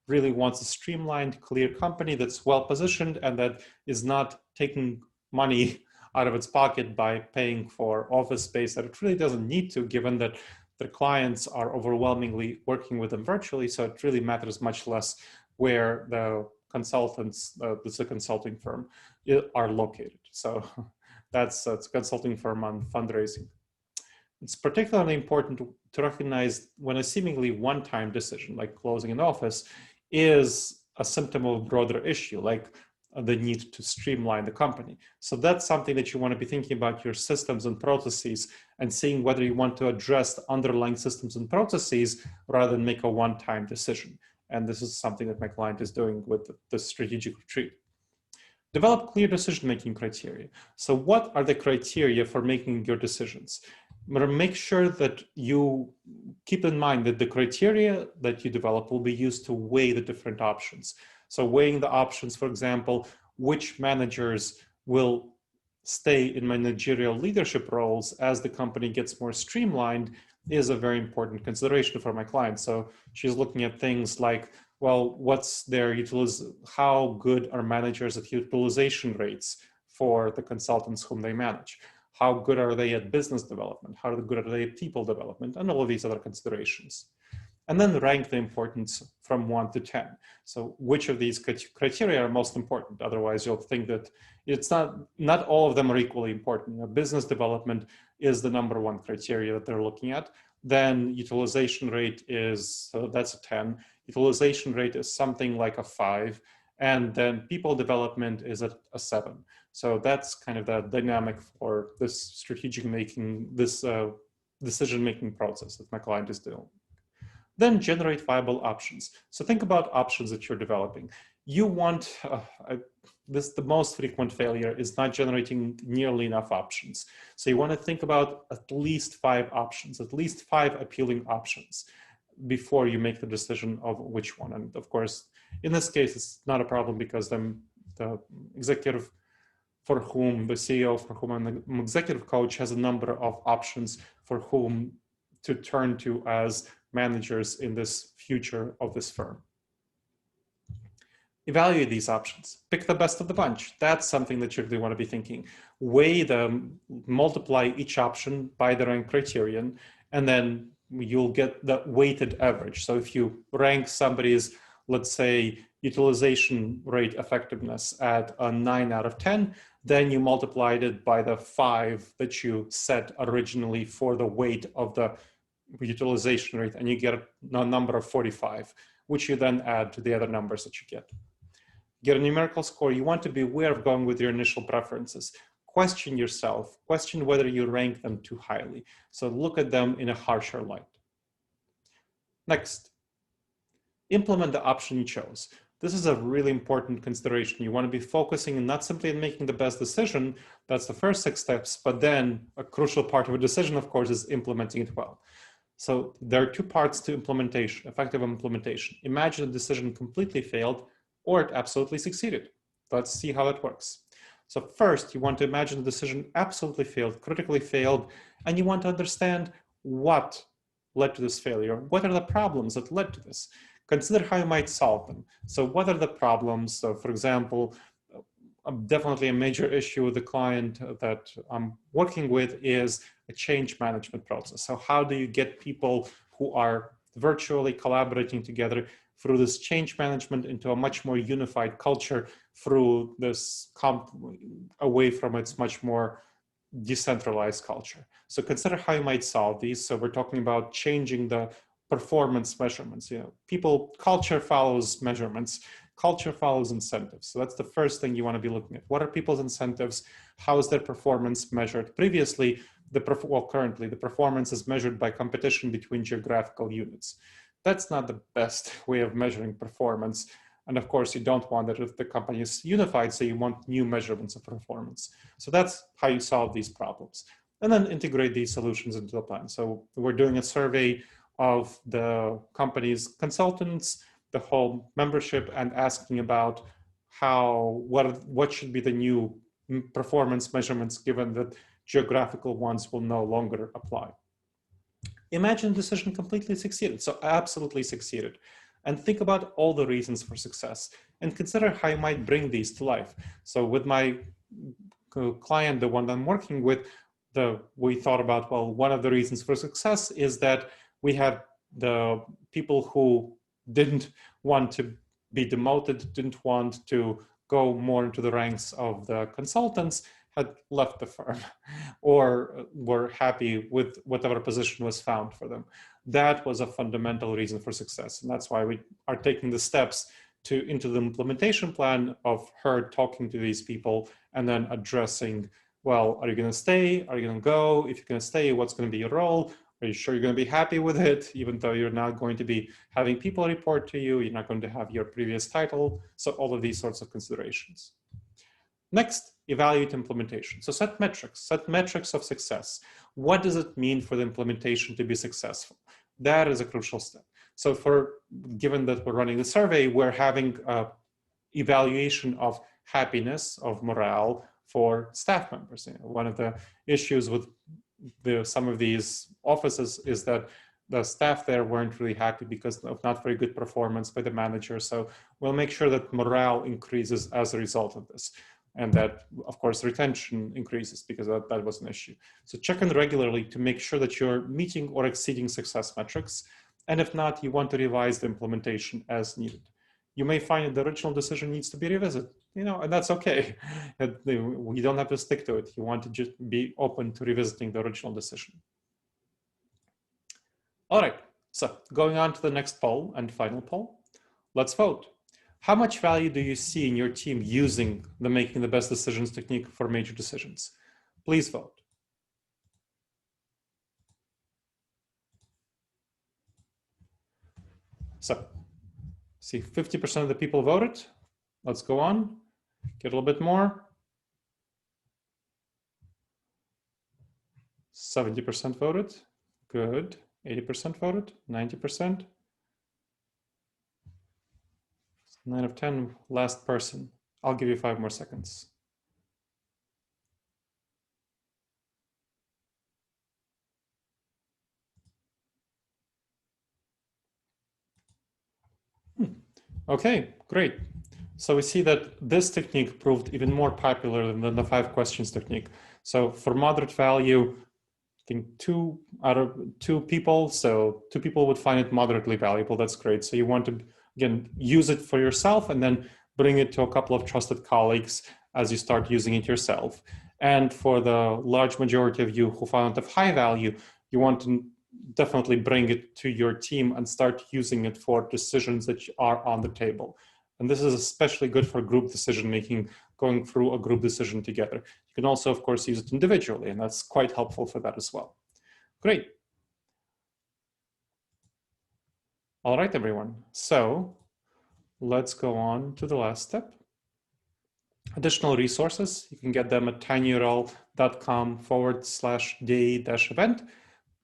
really wants a streamlined, clear company that's well positioned and that is not taking money out of its pocket by paying for office space that it really doesn't need to, given that their clients are overwhelmingly working with them virtually. So it really matters much less where the consultants, this is a consulting firm, are located. So that's a consulting firm on fundraising. It's particularly important to recognize when a seemingly one-time decision, like closing an office, is a symptom of a broader issue, like the need to streamline the company. So that's something that you want to be thinking about your systems and processes and seeing whether you want to address the underlying systems and processes rather than make a one-time decision. And this is something that my client is doing with the strategic retreat. Develop clear decision-making criteria. So what are the criteria for making your decisions? Make sure that you keep in mind that the criteria that you develop will be used to weigh the different options. So weighing the options, for example, which managers will stay in managerial leadership roles as the company gets more streamlined is a very important consideration for my client. So she's looking at things like, well, what's their how good are managers at utilization rates for the consultants whom they manage? How good are they at business development? How good are they at people development? And all of these other considerations. And then rank the importance from 1 to 10. So which of these criteria are most important? Otherwise, you'll think that it's not all of them are equally important. You know, business development is the #1 criteria that they're looking at. Then utilization rate is, so that's a 10. Utilization rate is something like a 5. And then people development is a 7. So that's kind of the dynamic for this strategic making, this decision-making process that my client is doing. Then generate viable options. So think about options that you're developing. You want, the most frequent failure is not generating nearly enough options. So you want to think about at least 5 options, at least 5 appealing options before you make the decision of which one. And of course, in this case, it's not a problem because the executive for whom, the CEO for whom I'm the executive coach has a number of options for whom to turn to as managers in this future of this firm. Evaluate these options. Pick the best of the bunch. That's something that you really want to be thinking. Weigh them, multiply each option by the rank criterion, and then you'll get the weighted average. So if you rank somebody's, let's say, utilization rate effectiveness at a 9 out of 10, then you multiplied it by the 5 that you set originally for the weight of the utilization rate, and you get a number of 45, which you then add to the other numbers that you get. Get a numerical score. You want to be aware of going with your initial preferences. Question yourself, question whether you rank them too highly. So look at them in a harsher light. Next, implement the option you chose. This is a really important consideration. You want to be focusing not simply on making the best decision, that's the first 6 steps, but then a crucial part of a decision, of course, is implementing it well. So there are 2 parts to implementation, effective implementation. Imagine a decision completely failed or it absolutely succeeded. Let's see how it works. So first, you want to imagine the decision absolutely failed, critically failed, and you want to understand what led to this failure. What are the problems that led to this? Consider how you might solve them. So what are the problems? So for example, definitely a major issue with the client that I'm working with is a change management process. So how do you get people who are virtually collaborating together through this change management into a much more unified culture through this away from its much more decentralized culture? So consider how you might solve these. So we're talking about changing the performance measurements. Culture follows measurements. Culture follows incentives. So that's the first thing you want to be looking at. What are people's incentives? How is their performance measured? Previously, currently, the performance is measured by competition between geographical units. That's not the best way of measuring performance. And of course, you don't want that if the company is unified, so you want new measurements of performance. So that's how you solve these problems. And then integrate these solutions into the plan. So we're doing a survey of the company's consultants, the whole membership, and asking about what should be the new performance measurements given that geographical ones will no longer apply. Imagine the decision completely succeeded, so absolutely succeeded. And think about all the reasons for success and consider how you might bring these to life. So with my client, the one I'm working with, we thought about, well, one of the reasons for success is that we had the people who didn't want to be demoted, didn't want to go more into the ranks of the consultants, had left the firm or were happy with whatever position was found for them. That was a fundamental reason for success. And that's why we are taking the steps into the implementation plan of her talking to these people and then addressing, well, are you going to stay? Are you going to go? If you're going to stay, what's going to be your role? Are you sure you're going to be happy with it? Even though you're not going to be having people report to you, you're not going to have your previous title. So all of these sorts of considerations. Next, evaluate implementation. So set metrics of success. What does it mean for the implementation to be successful? That is a crucial step. So given that we're running the survey, we're having evaluation of happiness, of morale for staff members. One of the issues with some of these offices is that the staff there weren't really happy because of not very good performance by the manager. So we'll make sure that morale increases as a result of this. And that, of course, retention increases because that was an issue. So check in regularly to make sure that you're meeting or exceeding success metrics. And if not, you want to revise the implementation as needed. You may find that the original decision needs to be revisited, and that's okay. You don't have to stick to it. You want to just be open to revisiting the original decision. All right, so going on to the next poll and final poll, let's vote. How much value do you see in your team using the making the best decisions technique for major decisions? Please vote. So, see 50% of the people voted. Let's go on, get a little bit more. 70% voted, good. 80% voted, 90%. 9 of 10, last person. I'll give you 5 more seconds. Okay, great. So we see that this technique proved even more popular than the 5 questions technique. So for moderate value, I think 2 out of 2 people, so 2 people would find it moderately valuable. That's great. So you want to, again, use it for yourself and then bring it to a couple of trusted colleagues as you start using it yourself. And for the large majority of you who found it of high value, you want to definitely bring it to your team and start using it for decisions that are on the table. And this is especially good for group decision making, going through a group decision together. You can also, of course, use it individually, and that's quite helpful for that as well. Great. All right, everyone. So let's go on to the last step. Additional resources, you can get them at tinyurl.com/day-event.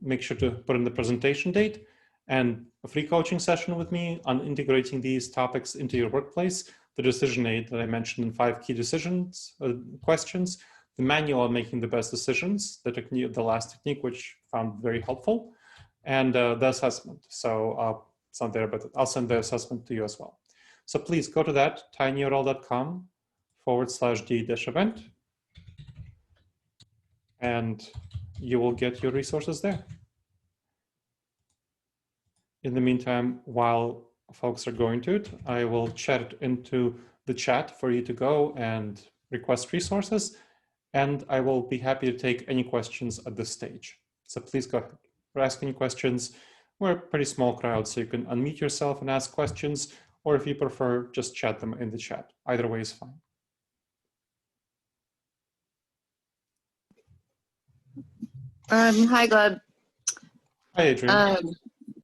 Make sure to put in the presentation date and a free coaching session with me on integrating these topics into your workplace, the decision aid that I mentioned in 5 key decisions questions, the manual on making the best decisions, the last technique, which I found very helpful, and the assessment. So it's not there, but I'll send the assessment to you as well. So please go to that, tinyurl.com/day-event, and you will get your resources there. In the meantime, while folks are going to it, I will chat into the chat for you to go and request resources, and I will be happy to take any questions at this stage. So please go ahead. Or ask any questions. We're a pretty small crowd, so you can unmute yourself and ask questions, or if you prefer, just chat them in the chat. Either way is fine. Hi, Gleb. Hi, Adrian.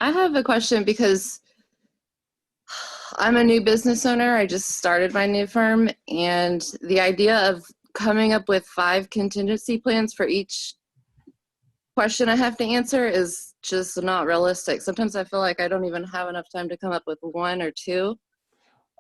I have a question because I'm a new business owner. I just started my new firm, and the idea of coming up with 5 contingency plans for each question I have to answer is just not realistic. Sometimes I feel like I don't even have enough time to come up with 1 or 2.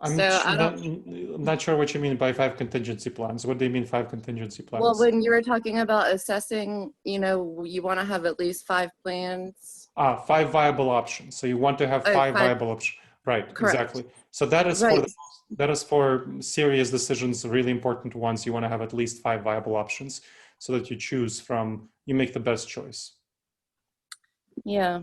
So I don't. not sure what you mean by 5 contingency plans. What do you mean 5 contingency Well, plans? when you were talking about assessing, you want to have at least 5 plans. 5 viable options. So you want to have Oh, 5 5, viable options. Right, correct. exactly. So that is for Right. that is for serious decisions, really important ones. You want to have at least 5 viable options so that you make the best choice. Yeah.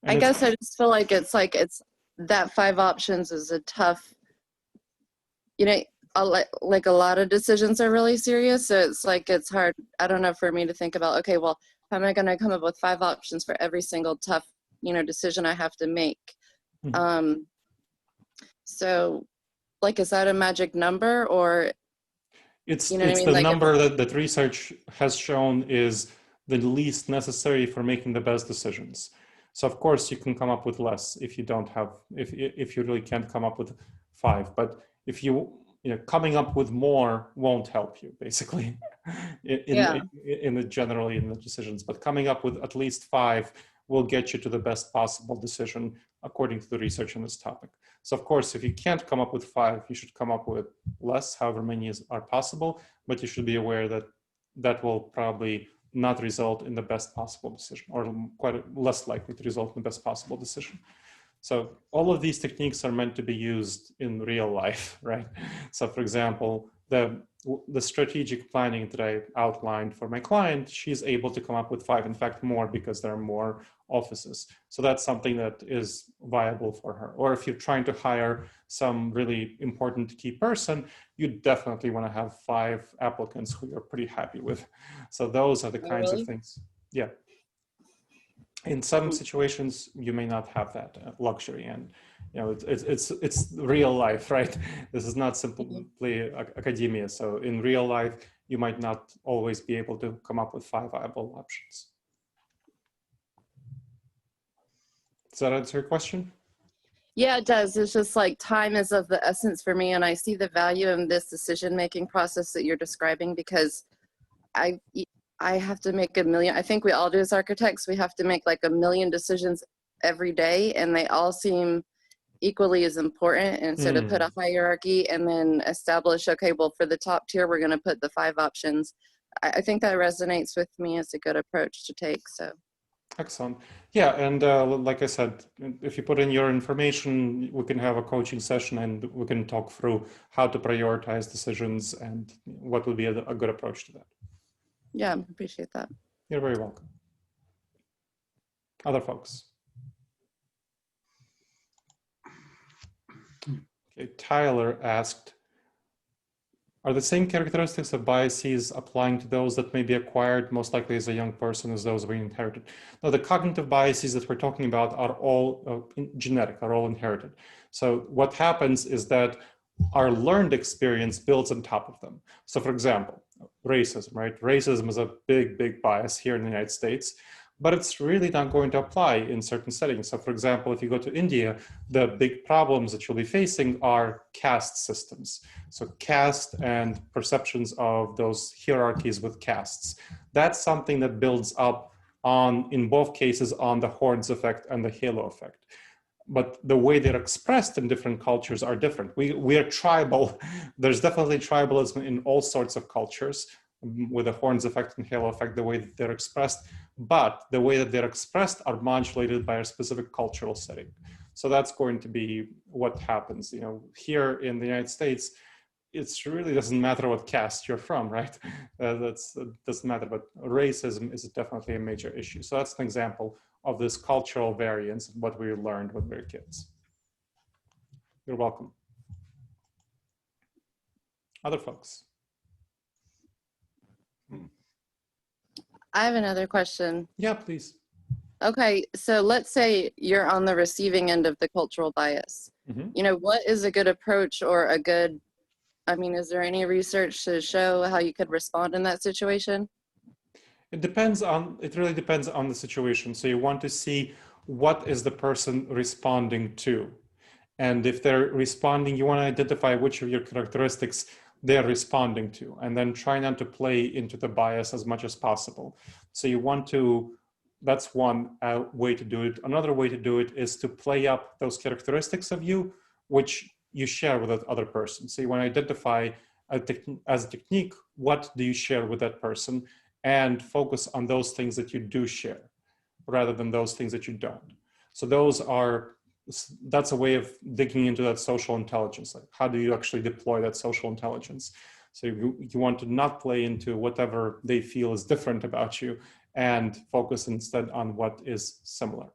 And I it's guess I just feel like it's that 5 options is a tough, you know, like a lot of decisions are really serious. So it's hard. I don't know, for me to think about, okay, well, how am I going to come up with 5 options for every single tough, decision I have to make? Mhm. So like, is that a magic number, or, you know what I It's mean? the Like, number that research has shown is the least necessary for making the best decisions. So of course you can come up with less if you don't have if you really can't come up with 5. But if coming up with more won't help you basically yeah, generally in the decisions. But coming up with at least 5 will get you to the best possible decision according to the research on this topic. So of course, if you can't come up with 5, you should come up with less, however many are possible, but you should be aware that that will probably not result in the best possible decision, or quite less likely to result in the best possible decision. So all of these techniques are meant to be used in real life, right? So for example, the strategic planning that I outlined for my client, she's able to come up with 5, in fact, more, because there are more offices. So that's something that is viable for her. Or if you're trying to hire some really important key person, you definitely want to have 5 applicants who you're pretty happy with. So those are the oh, kinds of really? things. Yeah. In some situations, you may not have that luxury, and it's real life, right? This is not simply academia. So in real life, you might not always be able to come up with 5 viable options. Does that answer your question? Yeah, it does. It's just like, time is of the essence for me, and I see the value in this decision-making process that you're describing, because I I have to make a million. I think we all do as architects. We have to make like a million decisions every day, and they all seem equally as important. And so to put a hierarchy and then establish, okay, well, for the top tier, we're going to put the 5 options. I think that resonates with me as a good approach to take. So. Excellent. Yeah, and like I said, if you put in your information, we can have a coaching session and we can talk through how to prioritize decisions and what would be a good approach to that. Yeah, I appreciate that. You're very welcome. Other folks? Okay, Tyler asked, are the same characteristics of biases applying to those that may be acquired most likely as a young person as those we inherited? Now, the cognitive biases that we're talking about are all genetic, are all inherited. So what happens is that our learned experience builds on top of them. So for example, racism, right? Racism is a big, big bias here in the United States, but it's really not going to apply in certain settings. So for example, if you go to India, the big problems that you'll be facing are caste systems. So caste and perceptions of those hierarchies with castes. That's something that builds up on, in both cases, on the hordes effect and the halo effect. But the way they're expressed in different cultures are different. We are tribal. There's definitely tribalism in all sorts of cultures, with the horns effect and halo effect, the way that they're expressed, but the way that they're expressed are modulated by a specific cultural setting. So that's going to be what happens. Here in the United States, it really doesn't matter what caste you're from, right? That doesn't matter, but racism is definitely a major issue. So that's an example of this cultural variance and what we learned when we were kids. You're welcome. Other folks? I have another question. Yeah, please. Okay, so let's say you're on the receiving end of the cultural bias. What is a good approach, or a good, is there any research to show how you could respond in that situation? It really depends on the situation. So you want to see what is the person responding to. And if they're responding, you want to identify which of your characteristics they're responding to, and then try not to play into the bias as much as possible. So you want to, that's one way to do it. Another way to do it is to play up those characteristics of you, which you share with that other person. So you want to identify as a technique, what do you share with that person, and focus on those things that you do share rather than those things that you don't. So that's a way of digging into that social intelligence. Like, how do you actually deploy that social intelligence? So you want to not play into whatever they feel is different about you and focus instead on what is similar.